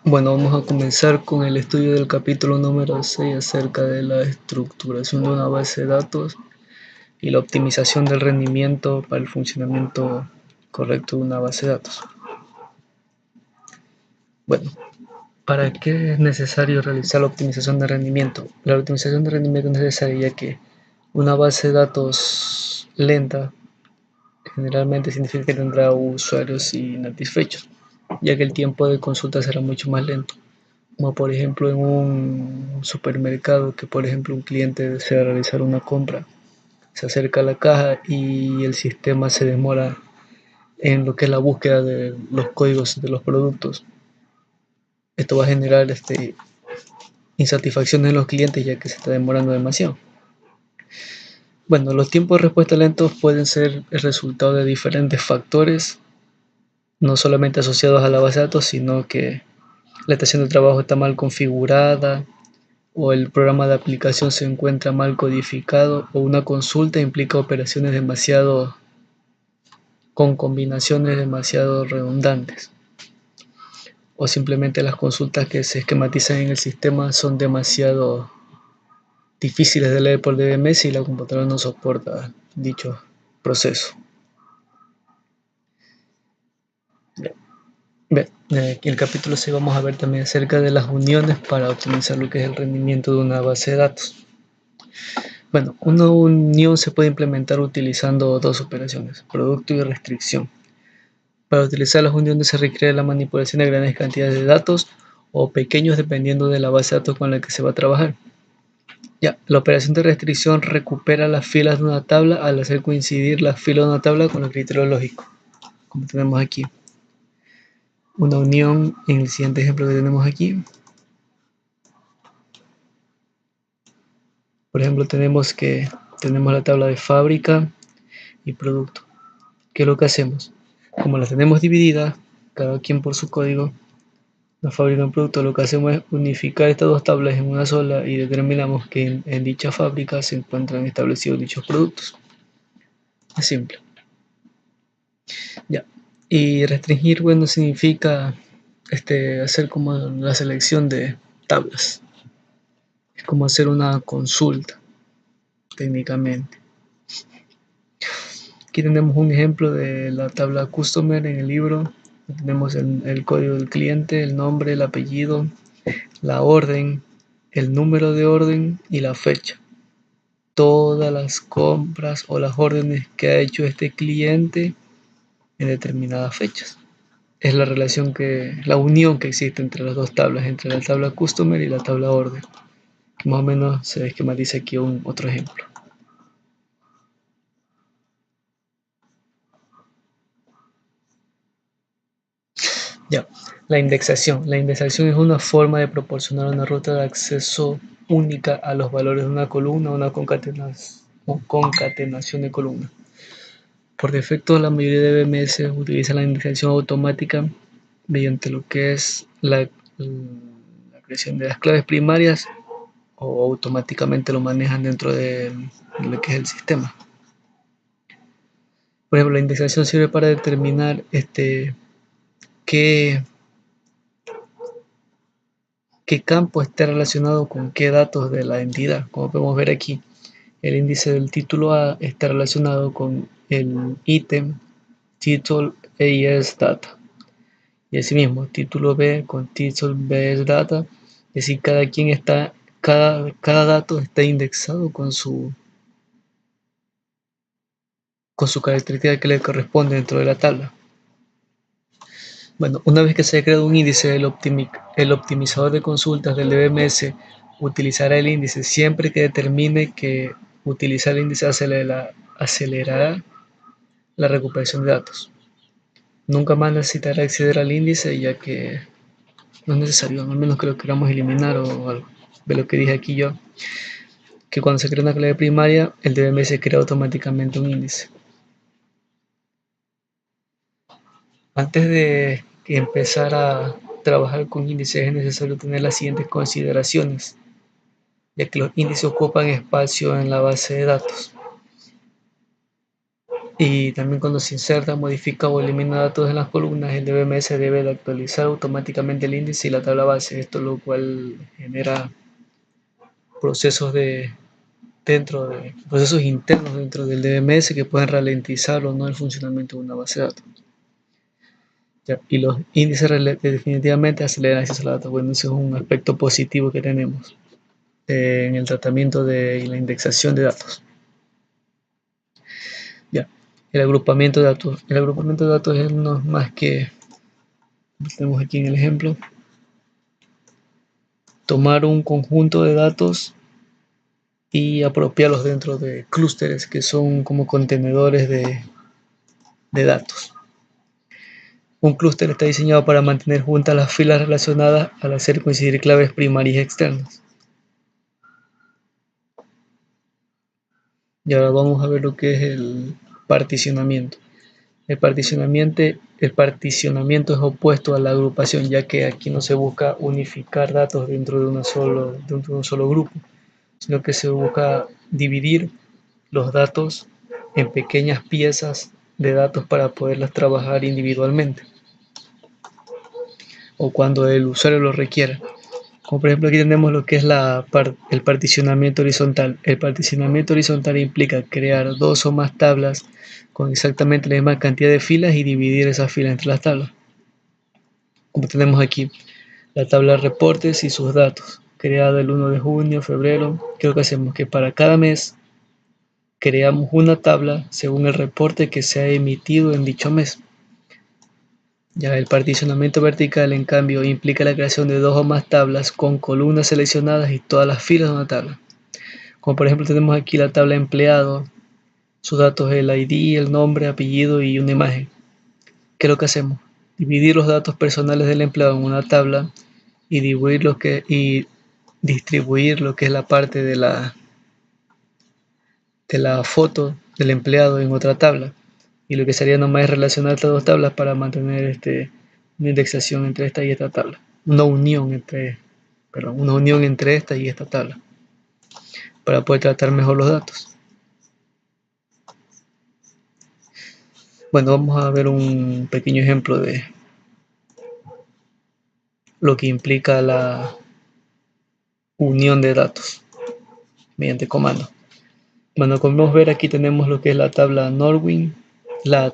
Bueno, vamos a comenzar con el estudio del capítulo número 6 acerca de la estructuración de una base de datos y la optimización del rendimiento para el funcionamiento correcto de una base de datos. Bueno, ¿para qué es necesario realizar la optimización de rendimiento? La optimización de rendimiento es necesaria ya que una base de datos lenta generalmente significa que tendrá usuarios insatisfechos, ya que el tiempo de consulta será mucho más lento. Como por ejemplo en un supermercado que por ejemplo un cliente desea realizar una compra, se acerca a la caja y el sistema se demora en lo que es la búsqueda de los códigos de los productos. Esto va a generar insatisfacción en los clientes ya que se está demorando demasiado. Bueno, los tiempos de respuesta lentos pueden ser el resultado de diferentes factores, no solamente asociados a la base de datos, sino que la estación de trabajo está mal configurada, o el programa de aplicación se encuentra mal codificado, o una consulta implica operaciones demasiado con combinaciones demasiado redundantes, o simplemente las consultas que se esquematizan en el sistema son demasiado difíciles de leer por DBMS y la computadora no soporta dicho proceso. Bien, aquí en el capítulo 6 vamos a ver también acerca de las uniones para optimizar lo que es el rendimiento de una base de datos. Bueno, una unión se puede implementar utilizando dos operaciones, producto y restricción. Para utilizar las uniones se requiere la manipulación de grandes cantidades de datos o pequeños dependiendo de la base de datos con la que se va a trabajar. Ya, la operación de restricción recupera las filas de una tabla al hacer coincidir las filas de una tabla con el criterio lógico, como tenemos aquí. Una unión en el siguiente ejemplo que tenemos aquí. Por ejemplo, tenemos la tabla de fábrica y producto. ¿Qué es lo que hacemos? Como las tenemos divididas, cada quien por su código, la fábrica y un producto, lo que hacemos es unificar estas dos tablas en una sola y determinamos que en dicha fábrica se encuentran establecidos dichos productos. Es simple. Ya. Y restringir, bueno, significa hacer como la selección de tablas. Es como hacer una consulta, técnicamente. Aquí tenemos un ejemplo de la tabla Customer en el libro. Tenemos el código del cliente, el nombre, el apellido, la orden, el número de orden y la fecha. Todas las compras o las órdenes que ha hecho este cliente en determinadas fechas. Es la unión que existe entre las dos tablas, entre la tabla Customer y la tabla Orden, que más o menos se esquematiza aquí otro ejemplo. Ya, la indexación. La indexación es una forma de proporcionar una ruta de acceso única a los valores de una columna o una concatenación de columnas. Por defecto, la mayoría de BMS utiliza la indexación automática mediante lo que es la creación de las claves primarias o automáticamente lo manejan dentro de lo que es el sistema. Por ejemplo, la indexación sirve para determinar qué campo está relacionado con qué datos de la entidad. Como podemos ver aquí, el índice del título A está relacionado con el ítem title AES data. Y asimismo, título B con title BS data. Es decir, cada dato está indexado con su característica que le corresponde dentro de la tabla. Bueno, una vez que se ha creado un índice, el optimizador de consultas del DBMS utilizará el índice siempre que determine que utilizar el índice acelerará la recuperación de datos. Nunca más necesitará acceder al índice ya que no es necesario, al menos que lo queramos eliminar o algo. De lo que dije aquí yo, que cuando se crea una clave primaria, el DBMS crea automáticamente un índice. Antes de empezar a trabajar con índices es necesario tener las siguientes consideraciones, ya que los índices ocupan espacio en la base de datos. Y también cuando se inserta, modifica o elimina datos en las columnas, el DBMS debe de actualizar automáticamente el índice y la tabla base. Esto lo cual genera procesos procesos internos dentro del DBMS que pueden ralentizar o no el funcionamiento de una base de datos. Ya, y los índices definitivamente aceleran el acceso a la data. Bueno, ese es un aspecto positivo que tenemos en el tratamiento y la indexación de datos. Ya, el agrupamiento de datos. El agrupamiento de datos es no más que, tenemos aquí en el ejemplo, tomar un conjunto de datos y apropiarlos dentro de clústeres que son como contenedores de datos. Un clúster está diseñado para mantener juntas las filas relacionadas al hacer coincidir claves primarias y externas. Y ahora vamos a ver lo que es el particionamiento. El particionamiento es opuesto a la agrupación, ya que aquí no se busca unificar datos dentro de un solo grupo, sino que se busca dividir los datos en pequeñas piezas de datos para poderlas trabajar individualmente o cuando el usuario lo requiera. Como por ejemplo aquí tenemos lo que es el particionamiento horizontal. El particionamiento horizontal implica crear dos o más tablas con exactamente la misma cantidad de filas y dividir esas filas entre las tablas. Como tenemos aquí la tabla de reportes y sus datos, creada el 1 de junio, febrero. Creo que hacemos que para cada mes creamos una tabla según el reporte que se ha emitido en dicho mes. Ya el particionamiento vertical, en cambio, implica la creación de dos o más tablas con columnas seleccionadas y todas las filas de una tabla. Como por ejemplo tenemos aquí la tabla empleado, sus datos, el ID, el nombre, apellido y una imagen. ¿Qué es lo que hacemos? Dividir los datos personales del empleado en una tabla y distribuir lo que es la parte de la foto del empleado en otra tabla. Y lo que sería nomás es relacionar estas dos tablas para mantener una indexación entre esta y esta tabla. Una unión entre esta y esta tabla para poder tratar mejor los datos. Bueno, vamos a ver un pequeño ejemplo de lo que implica la unión de datos mediante comando. Bueno, como podemos ver aquí tenemos lo que es la tabla Norwin, la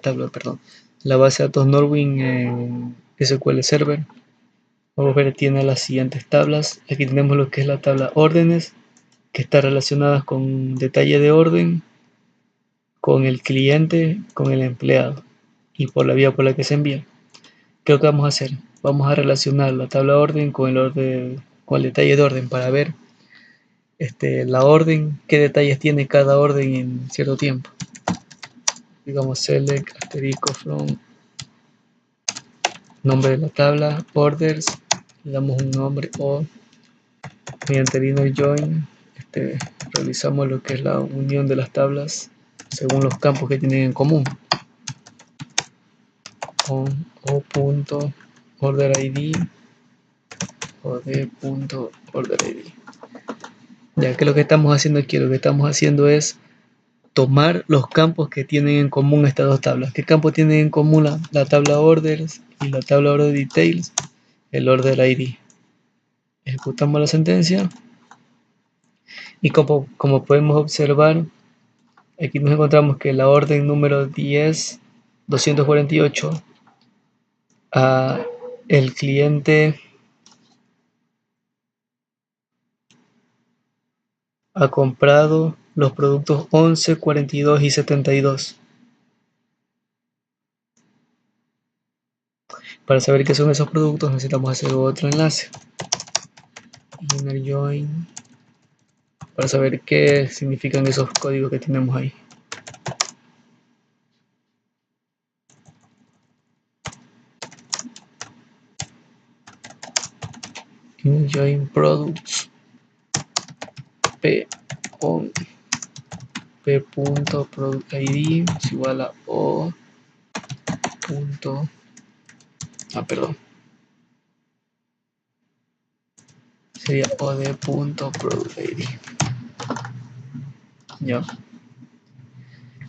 base de datos Norwin en SQL Server. Vamos a ver, tiene las siguientes tablas. Aquí tenemos lo que es la tabla órdenes, que está relacionada con detalle de orden, con el cliente, con el empleado y por la vía por la que se envía. ¿Qué es lo que vamos a hacer? Vamos a relacionar la tabla orden con el detalle de orden para ver la orden, qué detalles tiene cada orden en cierto tiempo. Digamos select asterisco from nombre de la tabla, orders, le damos un nombre o mediante inner join realizamos lo que es la unión de las tablas según los campos que tienen en común. Con o.orderid o d.orderid. Ya que lo que estamos haciendo aquí, lo que estamos haciendo es tomar los campos que tienen en común estas dos tablas. ¿Qué campos tienen en común la tabla orders y la tabla order details? El order ID. Ejecutamos la sentencia y como podemos observar, aquí nos encontramos que la orden número 10.248 el cliente ha comprado los productos 11, 42 y 72. Para saber qué son esos productos necesitamos hacer otro enlace. Inner join. Para saber qué significan esos códigos que tenemos ahí. Inner join products. P.product ID es igual a O. Sería od.product ID. Ya.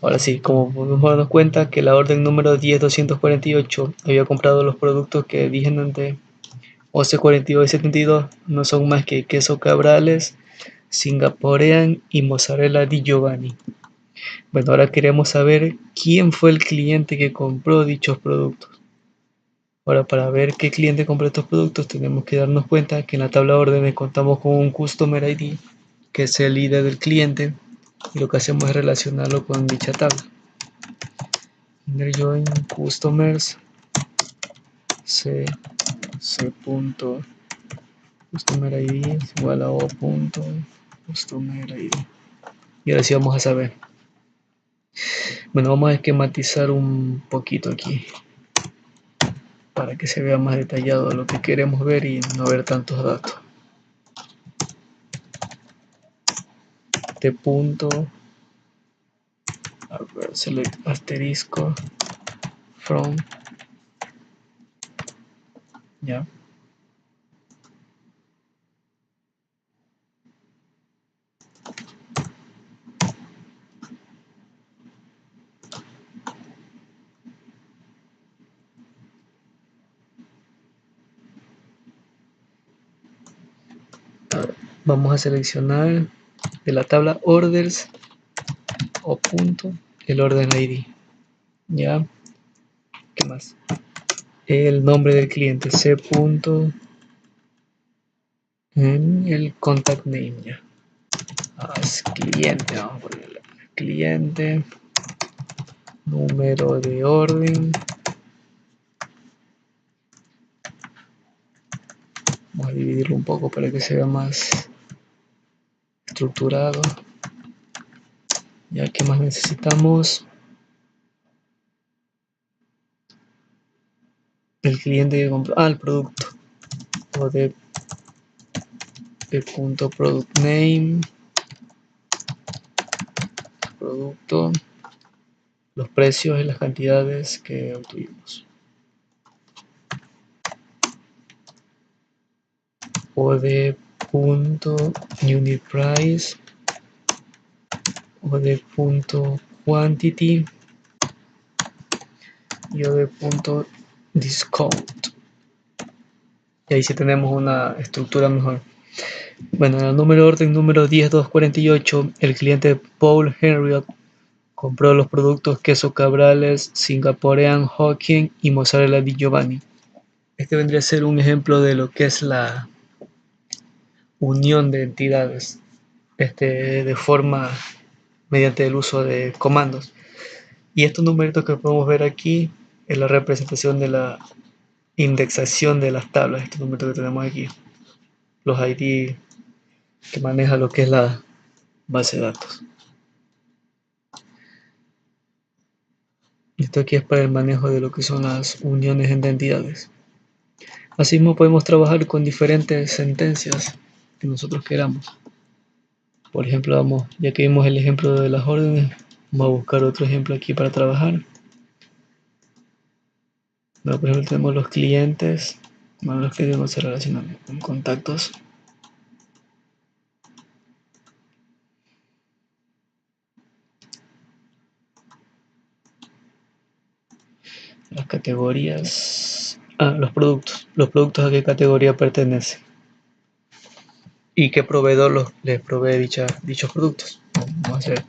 Ahora sí, como podemos darnos cuenta que la orden número 10248 había comprado los productos que dije antes, OC42 y 72, no son más que queso cabrales, singaporean y mozzarella di Giovanni. Bueno, ahora queremos saber quién fue el cliente que compró dichos productos. Ahora, para ver qué cliente compró estos productos, tenemos que darnos cuenta que en la tabla de órdenes contamos con un Customer ID, que es el ID del cliente, y lo que hacemos es relacionarlo con dicha tabla. Inner join customers c customer ID es igual a o customer ID. Y ahora sí vamos a saber. Bueno, vamos a esquematizar un poquito aquí para que se vea más detallado lo que queremos ver y no ver tantos datos. Este punto, a ver, select asterisco from, ya. Vamos a seleccionar de la tabla orders o punto el orden ID, ya. ¿Qué más? El nombre del cliente, c punto en el contact name, ya. As cliente, vamos a ponerle cliente, número de orden. Vamos a dividirlo un poco para que se vea más estructurado. Ya, ¿qué más necesitamos? El cliente que compró, el producto, o de punto product name, producto, los precios y las cantidades que obtuvimos, o de punto unit price, o de punto quantity, y o de punto discount. Y ahí sí tenemos una estructura mejor. Bueno, en el número de orden número 10248, el cliente Paul Henriot compró los productos queso cabrales, singaporean Hawking y mozzarella di Giovanni. Este vendría a ser un ejemplo de lo que es la unión de entidades de forma mediante el uso de comandos. Y estos numeritos que podemos ver aquí es la representación de la indexación de las tablas, estos numeritos que tenemos aquí, los ID que maneja lo que es la base de datos. Esto aquí es para el manejo de lo que son las uniones entre entidades. Asimismo podemos trabajar con diferentes sentencias que nosotros queramos. Por ejemplo, ya que vimos el ejemplo de las órdenes, vamos a buscar otro ejemplo aquí para trabajar. Bueno, por ejemplo, tenemos los clientes. Bueno, los clientes no se relacionan con contactos. Las categorías. Los productos. Los productos a qué categoría pertenecen. Y qué proveedor les provee dichos productos. Vamos a hacer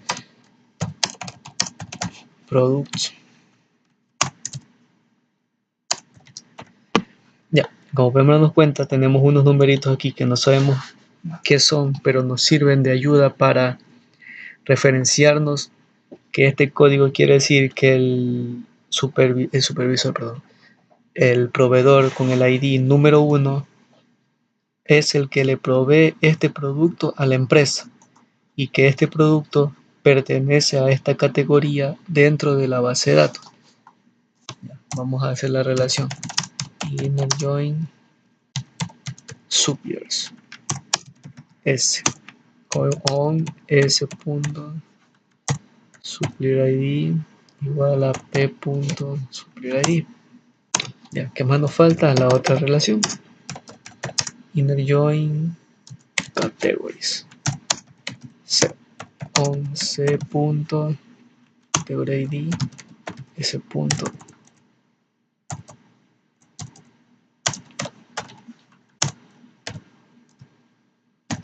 products. Ya, como podemos darnos cuenta, tenemos unos numeritos aquí que no sabemos qué son, pero nos sirven de ayuda para referenciarnos que este código quiere decir que el proveedor con el ID número 1 es el que le provee este producto a la empresa y que este producto pertenece a esta categoría dentro de la base de datos. Vamos a hacer la relación. Inner join suppliers S on S punto supplier ID igual a P punto supplier ID. Ya, ¿qué más nos falta? La otra relación. Inner join categories C on C punto categoría ID, S punto,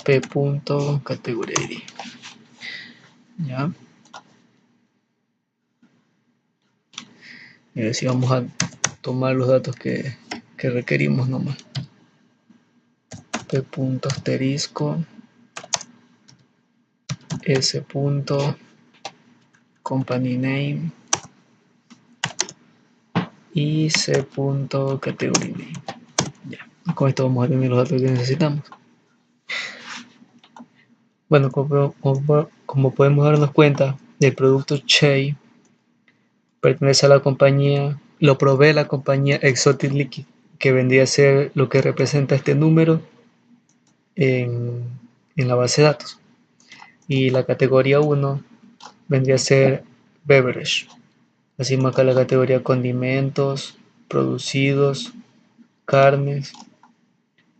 P punto, categoría ID. ¿Ya? Y así vamos a tomar los datos que requerimos nomás. P punto asterisco, S punto, company name y C punto, category name. Ya. Con esto vamos a tener los datos que necesitamos. Bueno, como podemos darnos cuenta, el producto Chey pertenece a la compañía, lo provee la compañía Exotic Liquid, que vendría a ser lo que representa este número en la base de datos. Y la categoría 1 vendría a ser Beverage. Así acá la categoría condimentos, producidos, carnes,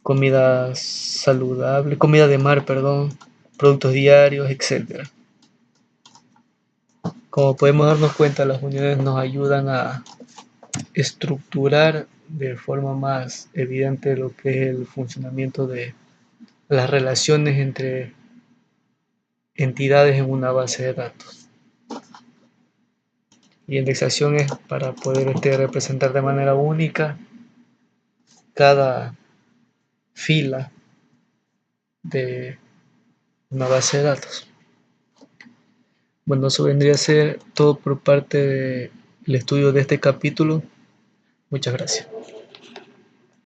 comida saludable, comida de mar, perdón, productos diarios, etc. Como podemos darnos cuenta, las uniones nos ayudan a estructurar de forma más evidente lo que es el funcionamiento de las relaciones entre entidades en una base de datos. Y indexación es para poder representar de manera única cada fila de una base de datos. Bueno, eso vendría a ser todo por parte del estudio de este capítulo. Muchas gracias.